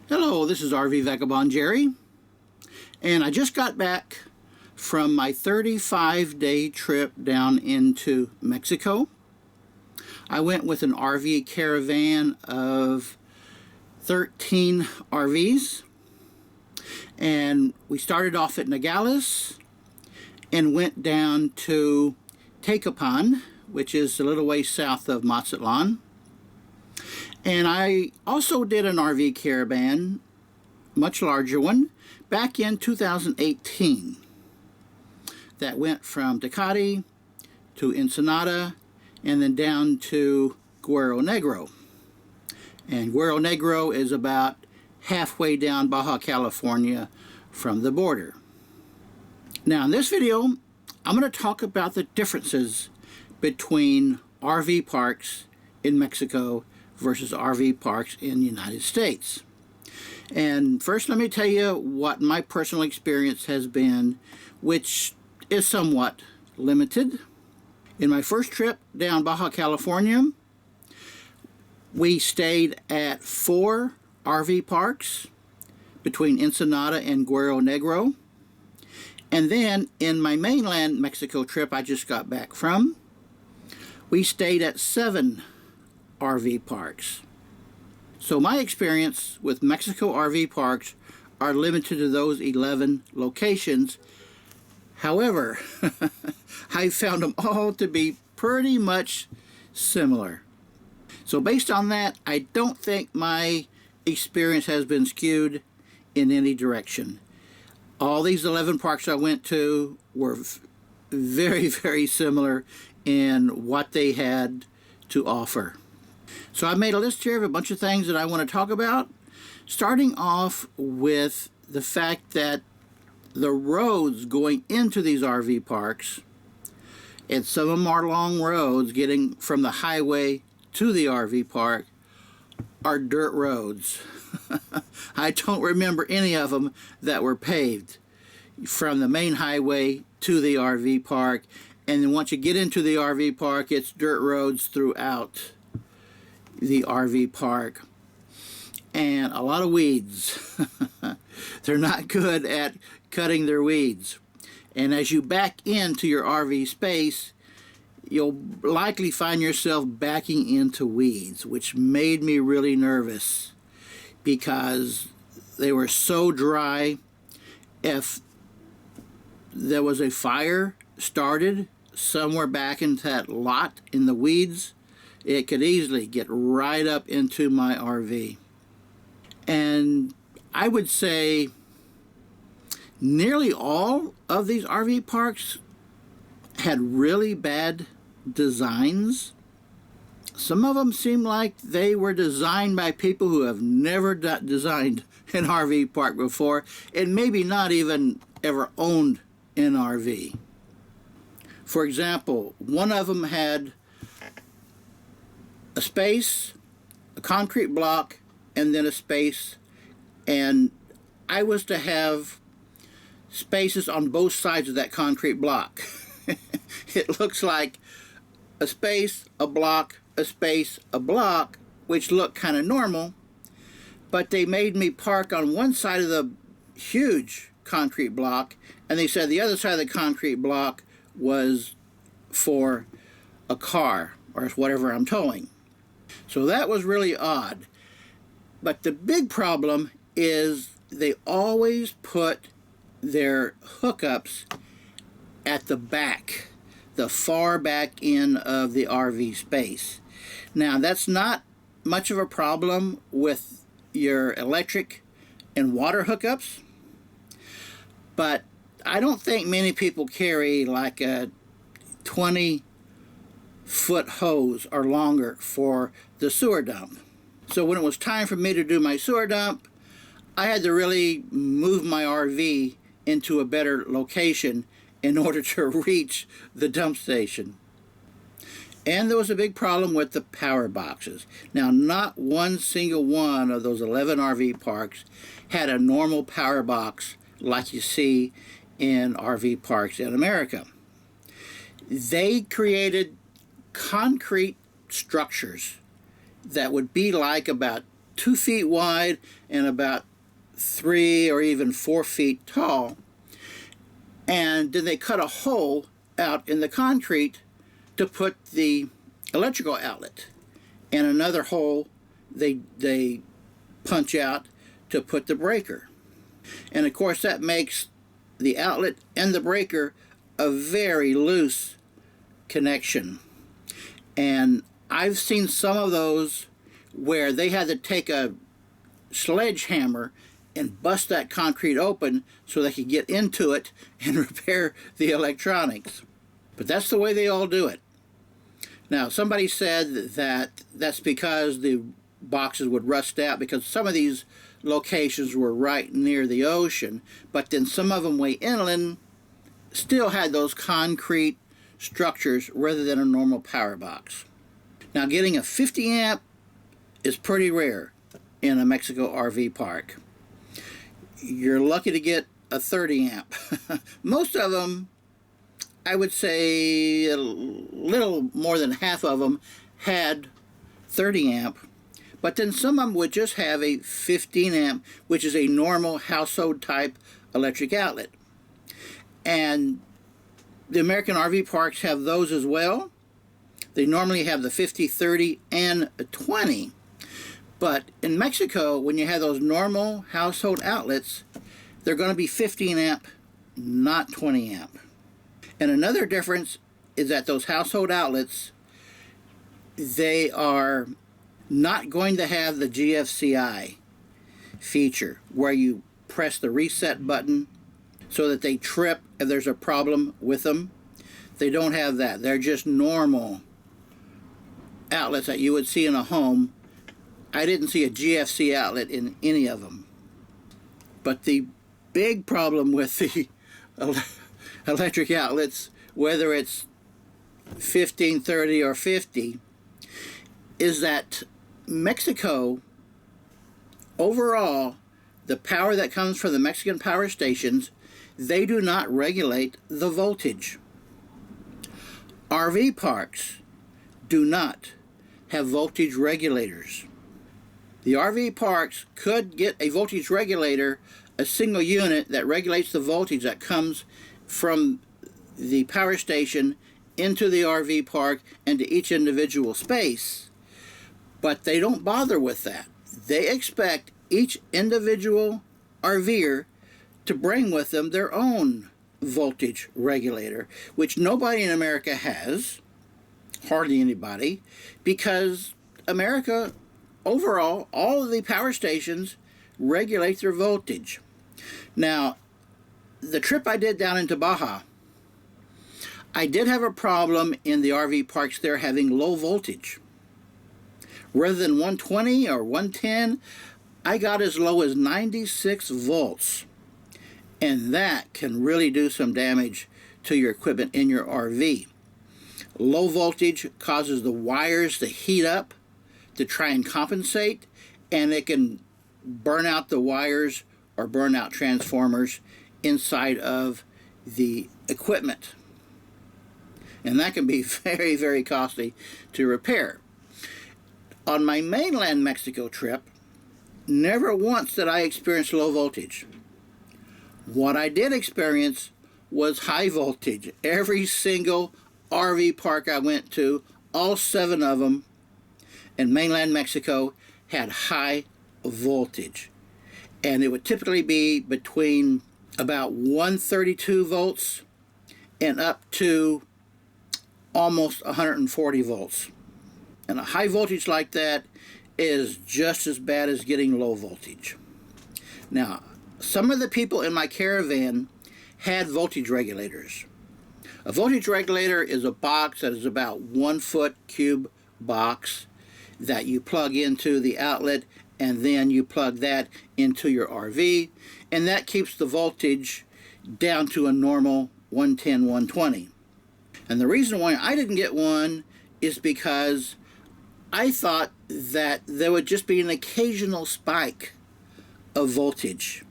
Hello, this is RV Vagabond Jerry, and I just got back from my 35-day trip down into Mexico. I went with an RV caravan of 13 RVs, and we started off at Nogales and went down to Tecpan, which is a little way south of Mazatlan. And I also did an RV caravan, much larger one, back in 2018 that went from Tecate to Ensenada and then down to Guerrero Negro. And Guerrero Negro is about halfway down Baja California from the border. Now in this video, I'm going to talk about the differences between RV parks in Mexico versus RV parks in the United States. And first let me tell you what my personal experience has been, which is somewhat limited. In my first trip down Baja California, we stayed at 4 RV parks between Ensenada and Guerrero Negro. And then in my mainland Mexico trip I just got back from, we stayed at 7 RV parks. So my experience with Mexico RV parks are limited to those 11 locations. However, I found them all to be pretty much similar. So based on that, I don't think my experience has been skewed in any direction. All these 11 parks I went to were very, very similar in what they had to offer. So I made a list here of a bunch of things that I want to talk about, starting off with the fact that the roads going into these RV parks, and some of them are long roads getting from the highway to the RV park, are dirt roads. I don't remember any of them that were paved from the main highway to the RV park, and then once you get into the RV park, it's dirt roads throughout the RV park, and a lot of weeds. They're not good at cutting their weeds, and as you back into your RV space, you'll likely find yourself backing into weeds, which made me really nervous because they were so dry. If there was a fire started somewhere back into that lot in the weeds, it could easily get right up into my RV. And I would say nearly all of these RV parks had really bad designs. Some of them seem like they were designed by people who have never designed an RV park before, and maybe not even ever owned an RV. For example, one of them had a space, a concrete block, and then a space, and I was to have spaces on both sides of that concrete block. It looks like a space, a block, a space, a block, which looked kind of normal, but they made me park on one side of the huge concrete block, and they said the other side of the concrete block was for a car or whatever I'm towing. So that was really odd. But the big problem is they always put their hookups at the back, the far back end of the RV space. Now that's not much of a problem with your electric and water hookups, but I don't think many people carry like a 20-foot hose or longer for the sewer dump. So when it was time for me to do my sewer dump, I had to really move my RV into a better location in order to reach the dump station. And there was a big problem with the power boxes. Now, not one single one of those 11 RV parks had a normal power box like you see in RV parks in America. They created concrete structures that would be like about 2 feet wide and about 3 or even 4 feet tall. And then they cut a hole out in the concrete to put the electrical outlet, and another hole they punch out to put the breaker. And of course that makes the outlet and the breaker a very loose connection. And I've seen some of those where they had to take a sledgehammer and bust that concrete open so they could get into it and repair the electronics. But that's the way they all do it. Now, somebody said that that's because the boxes would rust out because some of these locations were right near the ocean, but then some of them way inland still had those concrete structures rather than a normal power box. Now, getting a 50 amp is pretty rare in a Mexico RV park. You're lucky to get a 30 amp. Most of them, I would say a little more than half of them had 30 amp, but then some of them would just have a 15 amp, which is a normal household type electric outlet. And the American RV parks have those as well. They normally have the 50, 30, and a 20. But in Mexico, when you have those normal household outlets, they're going to be 15 amp, not 20 amp. And another difference is that those household outlets, they are not going to have the GFCI feature where you press the reset button so that they trip if there's a problem with them. They don't have that. They're just normal outlets that you would see in a home. I didn't see a GFC outlet in any of them. But the big problem with the electric outlets, whether it's 15, 30, or 50, is that Mexico, overall, the power that comes from the Mexican power stations, they do not regulate the voltage. RV parks do not have voltage regulators. The RV parks could get a voltage regulator, a single unit that regulates the voltage that comes from the power station into the RV park and to each individual space, but they don't bother with that. They expect each individual RVer to bring with them their own voltage regulator, which nobody in America has, hardly anybody, because America, overall, all of the power stations regulate their voltage. Now, the trip I did down into Baja, I did have a problem in the RV parks there having low voltage. Rather than 120 or 110, I got as low as 96 volts. And that can really do some damage to your equipment in your RV. Low voltage causes the wires to heat up to try and compensate, and it can burn out the wires or burn out transformers inside of the equipment. And that can be very, very costly to repair. On my mainland Mexico trip, never once did I experience low voltage. What I did experience was high voltage. Every single RV park I went to, all 7 of them in mainland Mexico, had high voltage. And it would typically be between about 132 volts and up to almost 140 volts. And a high voltage like that is just as bad as getting low voltage. Now, some of the people in my caravan had voltage regulators. A voltage regulator is a box that is about 1 foot cube box that you plug into the outlet, and then you plug that into your RV, and that keeps the voltage down to a normal 110, 120. And the reason why I didn't get one is because I thought that there would just be an occasional spike of voltage.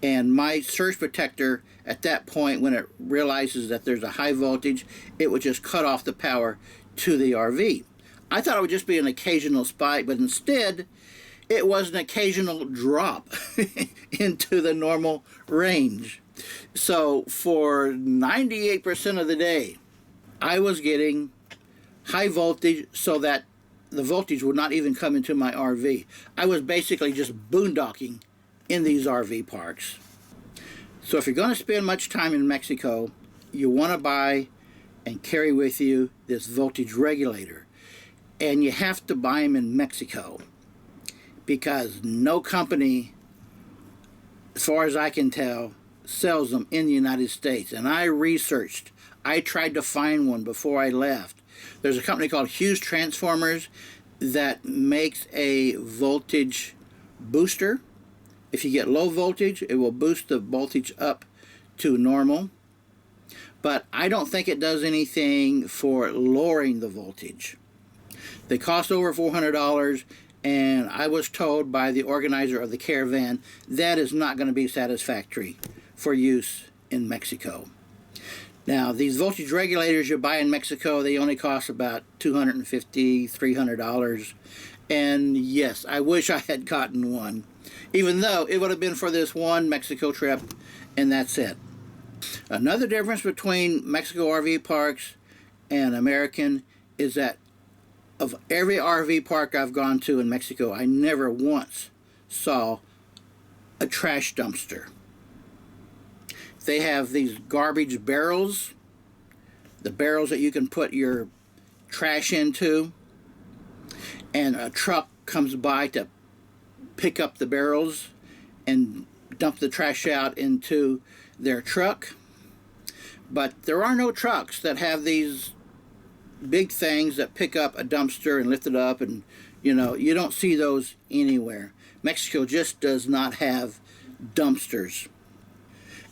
And my surge protector, at that point, when it realizes that there's a high voltage, it would just cut off the power to the RV. I thought it would just be an occasional spike, but instead, it was an occasional drop into the normal range. So for 98% of the day, I was getting high voltage so that the voltage would not even come into my RV. I was basically just boondocking in these RV parks. So if you're going to spend much time in Mexico, you want to buy and carry with you this voltage regulator. And you have to buy them in Mexico because no company, as far as I can tell, sells them in the United States. And I researched. I tried to find one before I left. There's a company called Hughes Transformers that makes a voltage booster. If you get low voltage, it will boost the voltage up to normal. But I don't think it does anything for lowering the voltage. They cost over $400, and I was told by the organizer of the caravan that is not going to be satisfactory for use in Mexico. Now, these voltage regulators you buy in Mexico, they only cost about $250, $300. And yes, I wish I had gotten one, even though it would have been for this one Mexico trip, and that's it. Another difference between Mexico RV parks and American is that of every RV park I've gone to in Mexico, I never once saw a trash dumpster. They have these garbage barrels, the barrels that you can put your trash into, and a truck comes by to pick up the barrels and dump the trash out into their truck. But there are no trucks that have these big things that pick up a dumpster and lift it up, and you don't see those anywhere. Mexico just does not have dumpsters.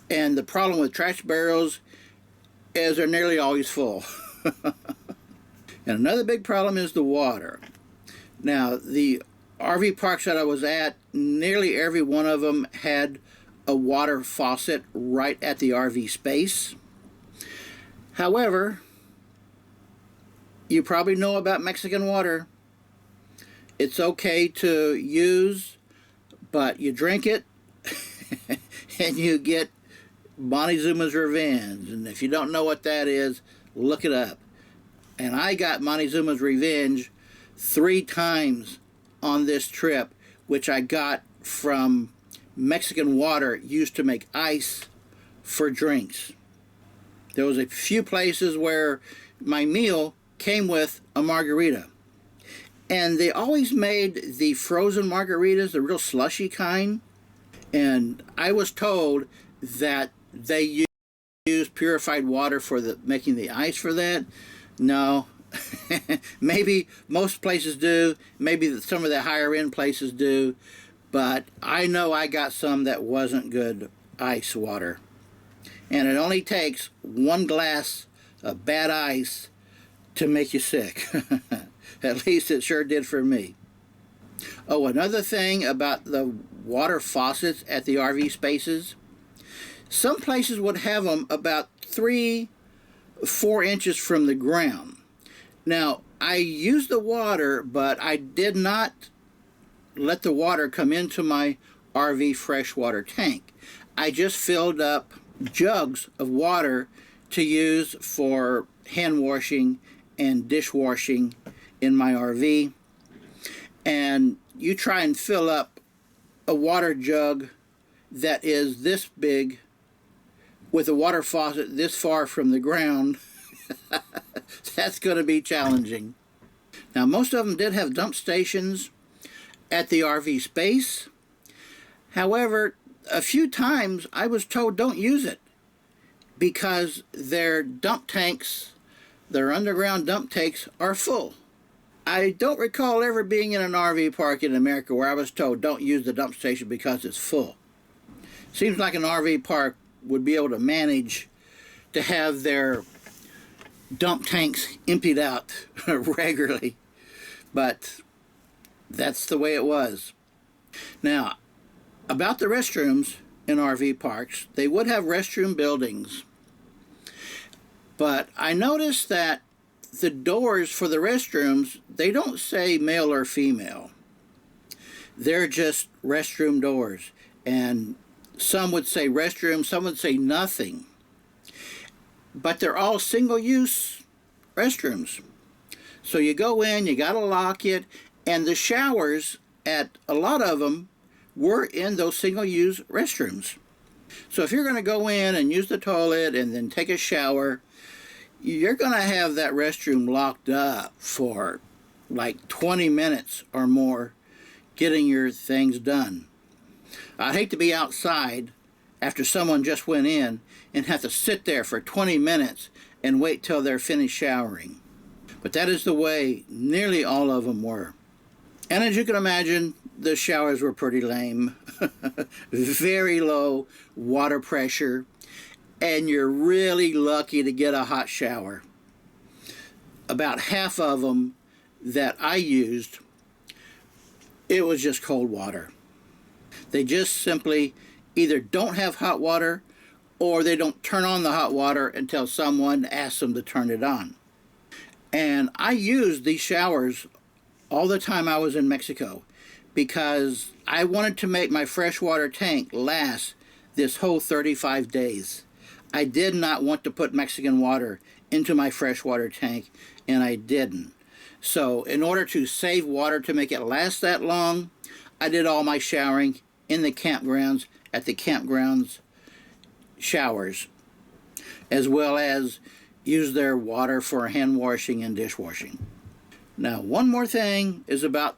And the problem with trash barrels is they're nearly always full. And another big problem is the water. Now, the RV parks that I was at, nearly every one of them had a water faucet right at the RV space. However, you probably know about Mexican water. It's okay to use, but you drink it and you get Montezuma's Revenge. And if you don't know what that is, look it up. And I got Montezuma's Revenge 3 times on this trip, which I got from Mexican water used to make ice for drinks. There was a few places where my meal came with a margarita. And they always made the frozen margaritas, the real slushy kind. And I was told that they use purified water for making the ice for that. No. Maybe most places do. Maybe some of the higher end places do. But I know I got some that wasn't good ice water. And it only takes 1 glass of bad ice to make you sick. At least it sure did for me. Oh, another thing about the water faucets at the RV spaces. Some places would have them about 3-4 inches from the ground. Now, I used the water, but I did not let the water come into my RV freshwater tank. I just filled up jugs of water to use for hand washing and dishwashing in my RV. And you try and fill up a water jug that is this big with a water faucet this far from the ground. That's going to be challenging. Now, most of them did have dump stations at the RV space. However, a few times I was told don't use it because their dump tanks, their underground dump tanks, are full. I don't recall ever being in an RV park in America where I was told don't use the dump station because it's full. Seems like an RV park would be able to manage to have their dump tanks emptied out regularly, but that's the way it was. Now, about the restrooms in RV parks, they would have restroom buildings, but I noticed that the doors for the restrooms, they don't say male or female. They're just restroom doors. And some would say restroom, some would say nothing. But they're all single-use restrooms. So you go in, you got to lock it, and the showers at a lot of them were in those single-use restrooms. So if you're going to go in and use the toilet and then take a shower, you're going to have that restroom locked up for like 20 minutes or more getting your things done. I'd hate to be outside after someone just went in and have to sit there for 20 minutes and wait till they're finished showering. But that is the way nearly all of them were. And as you can imagine, the showers were pretty lame. Very low water pressure. And you're really lucky to get a hot shower. About half of them that I used, it was just cold water. They just simply either don't have hot water or they don't turn on the hot water until someone asks them to turn it on. And I used these showers all the time I was in Mexico because I wanted to make my freshwater tank last this whole 35 days. I did not want to put Mexican water into my freshwater tank, and I didn't. So in order to save water to make it last that long, I did all my showering in the campgrounds, at the campgrounds showers, as well as use their water for hand washing and dishwashing. Now, one more thing is about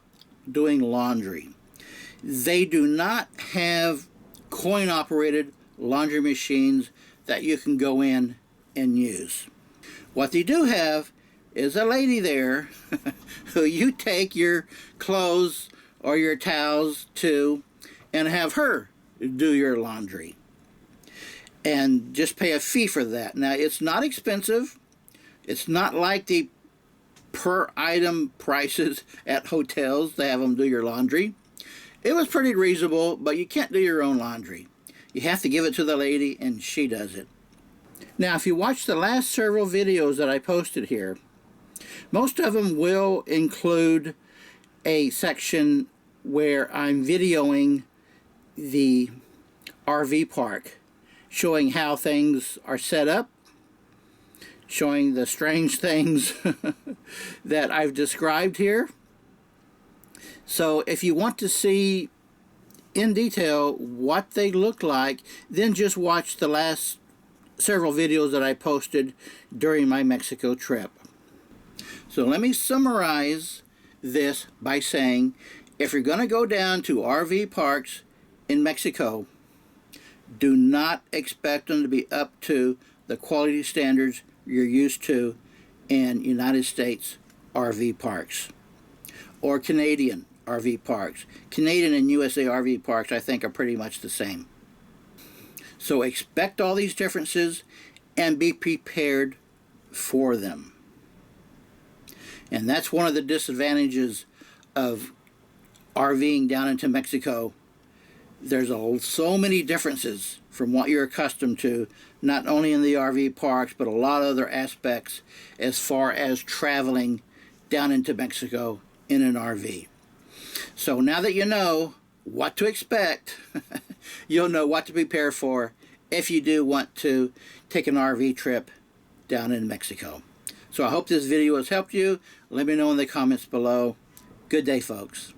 doing laundry. They do not have coin-operated laundry machines that you can go in and use. What they do have is a lady there who you take your clothes or your towels to and have her do your laundry. And just pay a fee for that. Now, it's not expensive. It's not like the per item prices at hotels to have them do your laundry. It was pretty reasonable, but you can't do your own laundry. You have to give it to the lady, and she does it. Now, if you watch the last several videos that I posted here, most of them will include a section where I'm videoing the RV park, showing how things are set up, showing the strange things that I've described here. So if you want to see in detail what they look like, then just watch the last several videos that I posted during my Mexico trip. So let me summarize this by saying, if you're going to go down to RV parks in Mexico, do not expect them to be up to the quality standards you're used to in United States RV parks or Canadian RV parks. Canadian and USA RV parks, I think, are pretty much the same. So expect all these differences and be prepared for them. And that's one of the disadvantages of RVing down into Mexico. There's so many differences from what you're accustomed to, not only in the RV parks, but a lot of other aspects as far as traveling down into Mexico in an RV. So now that you know what to expect, you'll know what to prepare for if you do want to take an RV trip down in Mexico. So I hope this video has helped you. Let me know in the comments below. Good day, folks.